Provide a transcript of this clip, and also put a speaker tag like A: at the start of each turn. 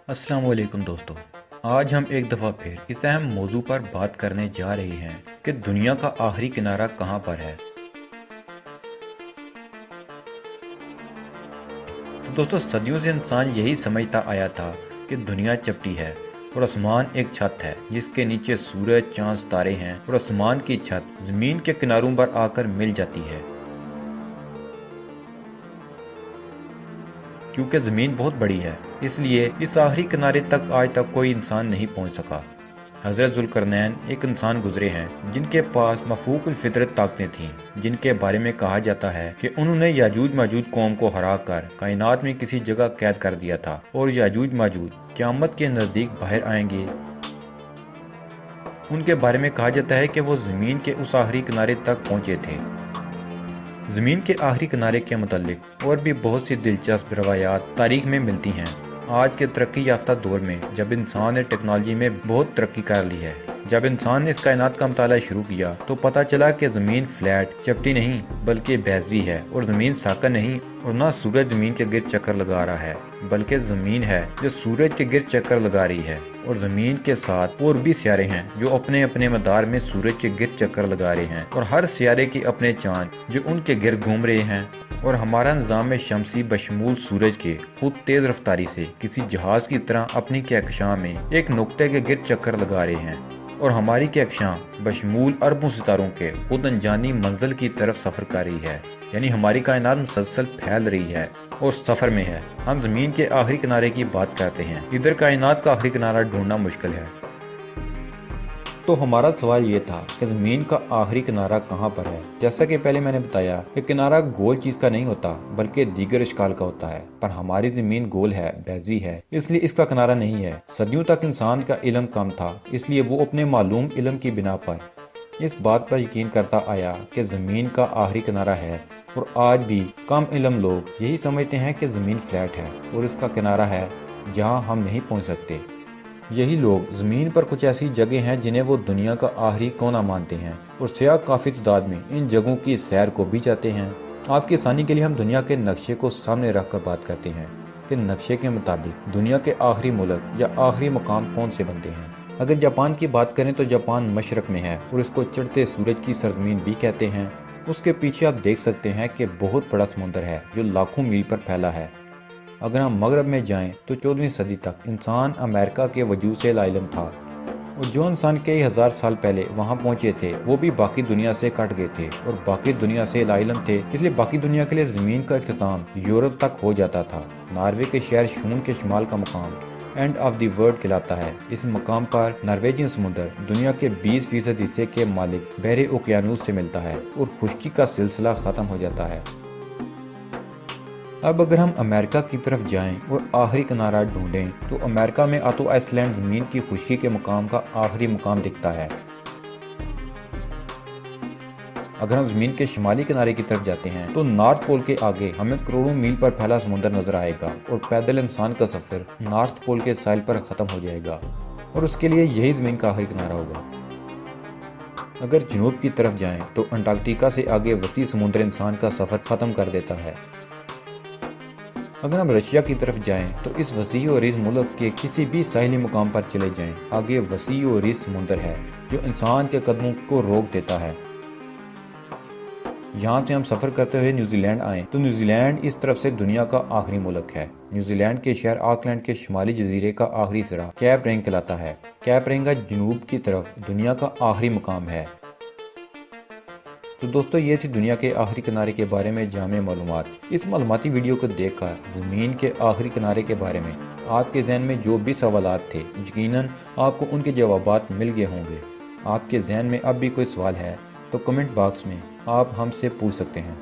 A: अस्सलाम वालेकुम दोस्तों। आज हम एक दफ़ा फिर इस अहम मौजू पर बात करने जा रहे हैं कि दुनिया का आखिरी किनारा कहाँ पर है। तो दोस्तों, सदियों से इंसान यही समझता आया था कि दुनिया चपटी है और आसमान एक छत है जिसके नीचे सूरज, चांद, तारे हैं और आसमान की छत ज़मीन के किनारों पर आकर मिल जाती है। क्योंकि ज़मीन बहुत बड़ी है, इसलिए इस आखिरी किनारे तक आज तक कोई इंसान नहीं पहुंच सका। हज़रत ज़ुल्करनैन एक इंसान गुजरे हैं जिनके पास मफूकुल फितरत ताकतें थीं, जिनके बारे में कहा जाता है कि उन्होंने याजूज माजूज कौम को हरा कर कायनात में किसी जगह कैद कर दिया था और याजूज माजूज क़यामत के नज़दीक बाहर आएंगे। उनके बारे में कहा जाता है कि वो ज़मीन के उस आखिरी किनारे तक पहुँचे थे। ज़मीन के आखिरी किनारे के मुतालिक और भी बहुत सी दिलचस्प रवायात तारीख में मिलती हैं। आज के तरक्की याफ्ता दौर में जब इंसान ने टेक्नोलॉजी में बहुत तरक्की कर ली है, जब इंसान ने इस कायनात का मुताला शुरू किया तो पता चला कि ज़मीन फ्लैट चपटी नहीं बल्कि बैजवी है, और ज़मीन साकन नहीं और ना सूरज ज़मीन के गिर्द चक्कर लगा रहा है, बल्कि ज़मीन है जो सूरज के गिर्द चक्कर लगा रही है। और ज़मीन के साथ और भी सियारे हैं जो अपने अपने मदार में सूरज के गिर्द चक्कर लगा रहे हैं, और हर सियारे के अपने चांद जो उनके गिर्द घूम रहे हैं। और हमारा निज़ाम शमसी बशमूल सूरज के खुद तेज़ रफ्तारी से किसी जहाज़ की तरह अपनी कहकशां में एक नुक्ते के गिर्द चक्कर लगा रहे हैं, और हमारी कहकशां बशमूल अरबों सितारों के खुद अनजानी मंजिल की तरफ सफ़र कर रही है। यानी हमारी कायनात मुसलसल फैल रही है और सफ़र में है। हम ज़मीन के आखिरी किनारे की बात करते हैं, इधर कायनात का आखिरी किनारा ढूंढना मुश्किल है। तो हमारा सवाल ये था कि ज़मीन का आखिरी किनारा कहाँ पर है। जैसा कि पहले मैंने बताया कि किनारा गोल चीज़ का नहीं होता बल्कि दीगर इश्काल का होता है, पर हमारी ज़मीन गोल है, बैजवी है, इसलिए इसका किनारा नहीं है। सदियों तक इंसान का इल्म कम था, इसलिए वो अपने मालूम इल्म की बिना पर इस बात पर यकीन करता आया कि ज़मीन का आखिरी किनारा है। और आज भी कम इल्म लोग यही समझते हैं कि ज़मीन फ्लैट है और इसका किनारा है जहाँ हम नहीं पहुँच सकते। यही लोग ज़मीन पर कुछ ऐसी जगह हैं जिन्हें वो दुनिया का आखिरी कोना मानते हैं, और सयाह काफ़ी तादाद में इन जगहों की सैर को भी जाते हैं। आपकी आसानी के लिए हम दुनिया के नक्शे को सामने रखकर बात करते हैं कि नक्शे के मुताबिक दुनिया के आखिरी मुल्क या आखिरी मुकाम कौन से बनते हैं। अगर जापान की बात करें तो जापान मशरक में है और इसको चढ़ते सूरज की सरजमीन भी कहते हैं। उसके पीछे आप देख सकते हैं कि बहुत बड़ा समुंदर है जो लाखों मील पर फैला है। अगर हम मगरब में जाएं तो 14वीं सदी तक इंसान अमेरिका के वजूद से लाइलम था, और जो इंसान कई हज़ार साल पहले वहां पहुंचे थे वो भी बाकी दुनिया से कट गए थे और बाकी दुनिया से लाइलम थे। इसलिए बाकी दुनिया के लिए ज़मीन का इख्तिताम यूरोप तक हो जाता था। नॉर्वे के शहर शून के शुमाल का मुकाम एंड ऑफ द वर्ल्ड कहलाता है। इस मकाम पर नॉर्वेजियन समुद्र दुनिया के 20% हिस्से के मालिक बहरे ओकियानूस से मिलता है और खुश्की का सिलसिला ख़त्म हो जाता है। अब अगर हम अमेरिका की तरफ जाएं और आखिरी किनारा ढूंढें तो अमेरिका में आतो आइसलैंड ज़मीन की खुश्की के मुकाम का आखिरी मुकाम दिखता है। अगर हम ज़मीन के शुमाली किनारे की तरफ जाते हैं तो नॉर्थ पोल के आगे हमें करोड़ों मील पर फैला समुद्र नजर आएगा, और पैदल इंसान का सफ़र नॉर्थ पोल के साहिल पर ख़त्म हो जाएगा, और उसके लिए यही ज़मीन का आखिरी किनारा होगा। अगर जनूब की तरफ जाएं तो अंटार्कटिका से आगे वसी समुद्र इंसान का सफ़र ख़त्म कर देता है। अगर हम रशिया की तरफ जाएं तो इस वसी और रिज मुल्क के किसी भी साहिली मुकाम पर चले जाएं, आगे वसी और रिज समुंदर है जो इंसान के कदमों को रोक देता है। यहाँ से हम सफ़र करते हुए न्यूजीलैंड आए तो न्यूजीलैंड इस तरफ से दुनिया का आखिरी मुल्क है। न्यूजीलैंड के शहर ऑकलैंड के शुमाली जजीरे का आखिरी सिरा कैप रेंग कहलाता है। कैप रेंग जनूब की तरफ दुनिया का आखिरी मुकाम है। तो दोस्तों, ये थी दुनिया के आखिरी किनारे के बारे में जामे मालूमात। इस मालूमाती वीडियो को देखकर ज़मीन के आखिरी किनारे के बारे में आपके जहन में जो भी सवालात थे, यकीनन आपको उनके जवाबात मिल गए होंगे। आपके जहन में अब भी कोई सवाल है तो कमेंट बॉक्स में आप हमसे पूछ सकते हैं।